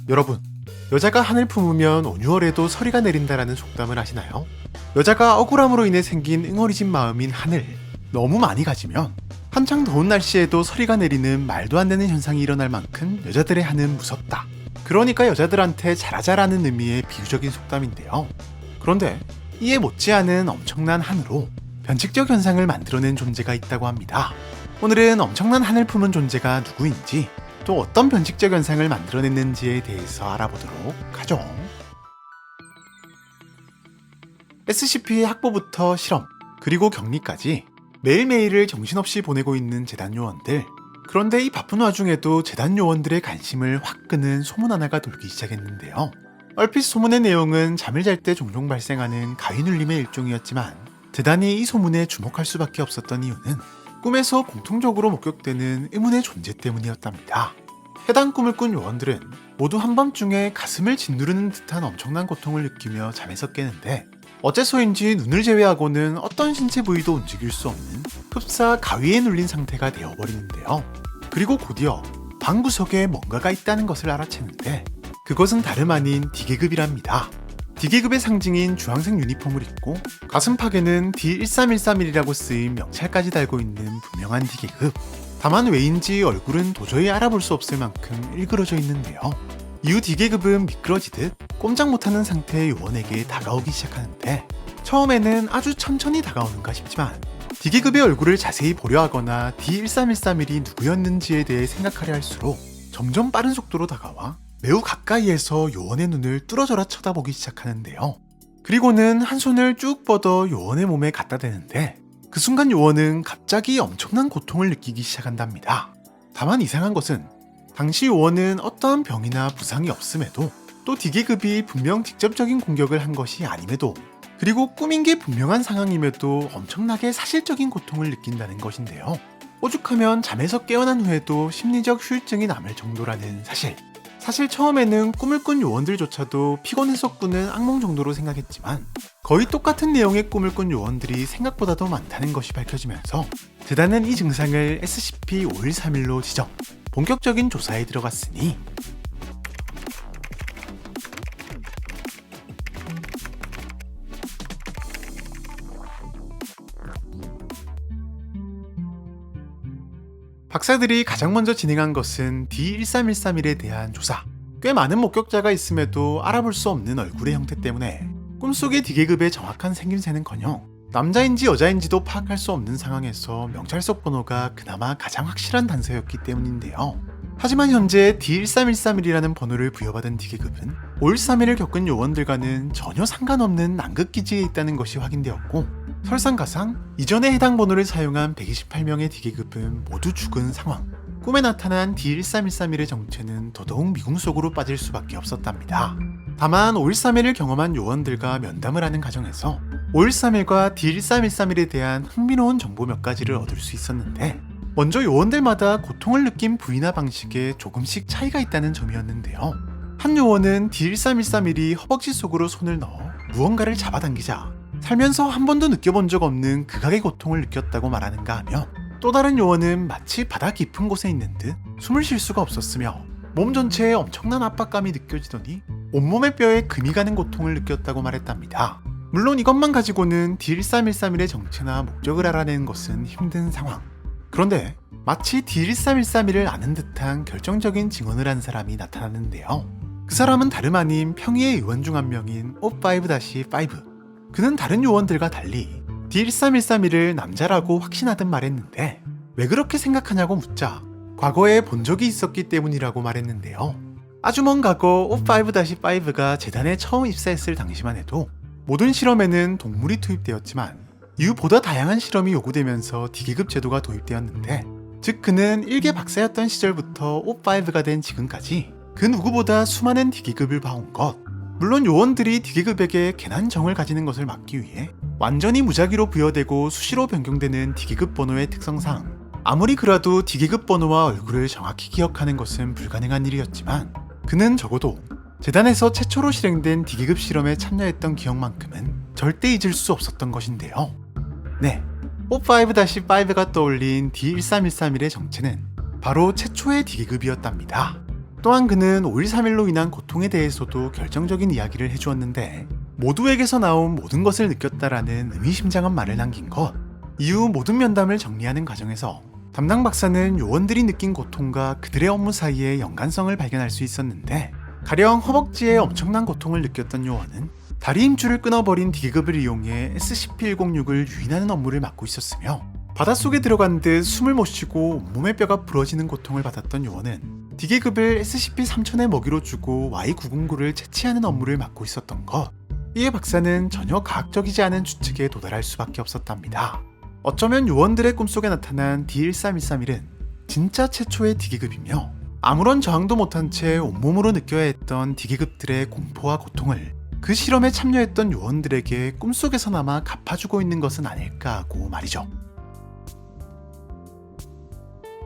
여러분, 여자가 한을 품으면 온유월에도 서리가 내린다라는 속담을 아시나요? 여자가 억울함으로 인해 생긴 응어리진 마음인 한을 너무 많이 가지면 한창 더운 날씨에도 서리가 내리는 말도 안 되는 현상이 일어날 만큼 여자들의 한은 무섭다. 그러니까 여자들한테 잘하자라는 의미의 비유적인 속담인데요. 그런데 이에 못지않은 엄청난 한으로 변칙적 현상을 만들어낸 존재가 있다고 합니다. 오늘은 엄청난 한을 품은 존재가 누구인지, 또 어떤 변칙적 현상을 만들어냈는지에 대해서 알아보도록 하죠. SCP의 학부부터 실험, 그리고 격리까지 매일매일을 정신없이 보내고 있는 재단 요원들. 그런데 이 바쁜 와중에도 재단 요원들의 관심을 확 끄는 소문 하나가 돌기 시작했는데요. 얼핏 소문의 내용은 잠을 잘 때 종종 발생하는 가위눌림의 일종이었지만, 재단이 이 소문에 주목할 수밖에 없었던 이유는 꿈에서 공통적으로 목격되는 의문의 존재 때문이었답니다. 해당 꿈을 꾼 요원들은 모두 한밤중에 가슴을 짓누르는 듯한 엄청난 고통을 느끼며 잠에서 깨는데, 어째서인지 눈을 제외하고는 어떤 신체 부위도 움직일 수 없는 흡사 가위에 눌린 상태가 되어버리는데요. 그리고 곧이어 방 구석에 뭔가가 있다는 것을 알아채는데, 그것은 다름 아닌 D계급이랍니다. D계급의 상징인 주황색 유니폼을 입고 가슴팍에는 D13131이라고 쓰인 명찰까지 달고 있는 분명한 D계급. 다만 왜인지 얼굴은 도저히 알아볼 수 없을 만큼 일그러져 있는데요. 이후 D계급은 미끄러지듯 꼼짝 못하는 상태의 요원에게 다가오기 시작하는데, 처음에는 아주 천천히 다가오는가 싶지만 D계급의 얼굴을 자세히 보려 하거나 D13131이 누구였는지에 대해 생각하려 할수록 점점 빠른 속도로 다가와 매우 가까이에서 요원의 눈을 뚫어져라 쳐다보기 시작하는데요. 그리고는 한 손을 쭉 뻗어 요원의 몸에 갖다 대는데, 그 순간 요원은 갑자기 엄청난 고통을 느끼기 시작한답니다. 다만 이상한 것은 당시 요원은 어떠한 병이나 부상이 없음에도, 또 D계급이 분명 직접적인 공격을 한 것이 아님에도, 그리고 꿈인 게 분명한 상황임에도 엄청나게 사실적인 고통을 느낀다는 것인데요. 오죽하면 잠에서 깨어난 후에도 심리적 후유증이 남을 정도라는 사실. 사실 처음에는 꿈을 꾼 요원들조차도 피곤해서 꾸는 악몽 정도로 생각했지만, 거의 똑같은 내용의 꿈을 꾼 요원들이 생각보다도 많다는 것이 밝혀지면서 재단은 이 증상을 SCP-5131로 지정, 본격적인 조사에 들어갔으니, 박사들이 가장 먼저 진행한 것은 D13131에 대한 조사. 꽤 많은 목격자가 있음에도 알아볼 수 없는 얼굴의 형태 때문에 꿈속의 D계급의 정확한 생김새는커녕 남자인지 여자인지도 파악할 수 없는 상황에서 명찰석 번호가 그나마 가장 확실한 단서였기 때문인데요. 하지만 현재 D13131이라는 번호를 부여받은 D계급은 5131을 겪은 요원들과는 전혀 상관없는 남극기지에 있다는 것이 확인되었고, 설상가상 이전에 해당 번호를 사용한 128명의 D계급은 모두 죽은 상황. 꿈에 나타난 D13131의 정체는 더더욱 미궁 속으로 빠질 수밖에 없었답니다. 다만 5131을 경험한 요원들과 면담을 하는 과정에서 5131과 D13131에 대한 흥미로운 정보 몇 가지를 얻을 수 있었는데, 먼저 요원들마다 고통을 느낀 부위나 방식에 조금씩 차이가 있다는 점이었는데요. 한 요원은 D13131이 허벅지 속으로 손을 넣어 무언가를 잡아당기자 살면서 한 번도 느껴본 적 없는 극악의 고통을 느꼈다고 말하는가 하며, 또 다른 요원은 마치 바다 깊은 곳에 있는 듯 숨을 쉴 수가 없었으며 몸 전체에 엄청난 압박감이 느껴지더니 온몸의 뼈에 금이 가는 고통을 느꼈다고 말했답니다. 물론 이것만 가지고는 D13131의 정체나 목적을 알아내는 것은 힘든 상황. 그런데 마치 D13131을 아는 듯한 결정적인 증언을 한 사람이 나타났는데요. 그 사람은 다름 아닌 평의의 의원 중 한 명인 O5-5. 그는 다른 요원들과 달리 D13131을 남자라고 확신하듯 말했는데, 왜 그렇게 생각하냐고 묻자 과거에 본 적이 있었기 때문이라고 말했는데요. 아주 먼 과거 O5-5가 재단에 처음 입사했을 당시만 해도 모든 실험에는 동물이 투입되었지만, 이후 보다 다양한 실험이 요구되면서 D계급 제도가 도입되었는데, 즉 그는 1개 박사였던 시절부터 O5가 된 지금까지 그 누구보다 수많은 D계급을 봐온 것. 물론 요원들이 D계급에게 괜한 정을 가지는 것을 막기 위해 완전히 무작위로 부여되고 수시로 변경되는 D계급 번호의 특성상 아무리 그래도 D계급 번호와 얼굴을 정확히 기억하는 것은 불가능한 일이었지만, 그는 적어도 재단에서 최초로 실행된 D계급 실험에 참여했던 기억만큼은 절대 잊을 수 없었던 것인데요. 네, O5-5가 떠올린 D13131의 정체는 바로 최초의 D계급이었답니다. 또한 그는 5.13일로 인한 고통에 대해서도 결정적인 이야기를 해주었는데 모두에게서 나온 모든 것을 느꼈다라는 의미심장한 말을 남긴 것. 이후 모든 면담을 정리하는 과정에서 담당 박사는 요원들이 느낀 고통과 그들의 업무 사이의 연관성을 발견할 수 있었는데 가령 허벅지에 엄청난 고통을 느꼈던 요원은 다리 힘줄을 끊어버린 D계급을 이용해 SCP-106을 유인하는 업무를 맡고 있었으며 바닷속에 들어간 듯 숨을 못 쉬고 온몸의 뼈가 부러지는 고통을 받았던 요원은 D계급을 SCP-3000의 먹이로 주고 Y909를 채취하는 업무를 맡고 있었던 것. 이에 박사는 전혀 과학적이지 않은 추측에 도달할 수밖에 없었답니다. 어쩌면 요원들의 꿈속에 나타난 D1313일은 진짜 최초의 D계급이며 아무런 저항도 못한 채 온몸으로 느껴야 했던 D계급들의 공포와 고통을 그 실험에 참여했던 요원들에게 꿈속에서나마 갚아주고 있는 것은 아닐까 하고 말이죠.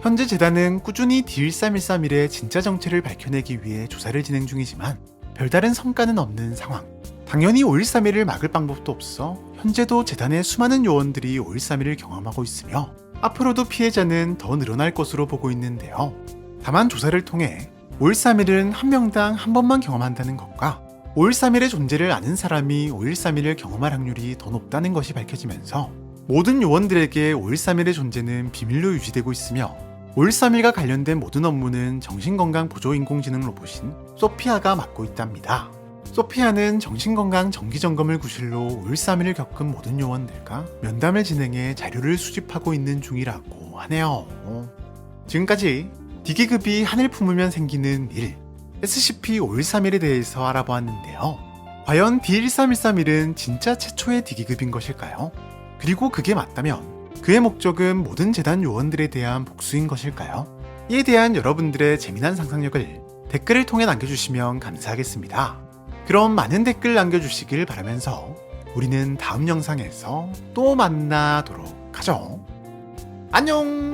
현재 재단은 꾸준히 D1313일의 진짜 정체를 밝혀내기 위해 조사를 진행 중이지만 별다른 성과는 없는 상황. 당연히 5.13일을 막을 방법도 없어 현재도 재단의 수많은 요원들이 5.13일을 경험하고 있으며 앞으로도 피해자는 더 늘어날 것으로 보고 있는데요. 다만 조사를 통해 5.13일은 한 명당 한 번만 경험한다는 것과 5.13일의 존재를 아는 사람이 5.13일을 경험할 확률이 더 높다는 것이 밝혀지면서 모든 요원들에게 5.13일의 존재는 비밀로 유지되고 있으며 5.13일과 관련된 모든 업무는 정신건강보조인공지능 로봇인 소피아가 맡고 있답니다. 소피아는 정신건강 정기점검을 구실로 5.13일을 겪은 모든 요원들과 면담을 진행해 자료를 수집하고 있는 중이라고 하네요. 지금까지 D계급이 하늘 품으면 생기는 일, SCP-5.13일에 대해서 알아보았는데요. 과연 D1313일은 진짜 최초의 D계급인 것일까요? 그리고 그게 맞다면 그의 목적은 모든 재단 요원들에 대한 복수인 것일까요? 이에 대한 여러분들의 재미난 상상력을 댓글을 통해 남겨주시면 감사하겠습니다. 그럼 많은 댓글 남겨주시길 바라면서 우리는 다음 영상에서 또 만나도록 하죠. 안녕!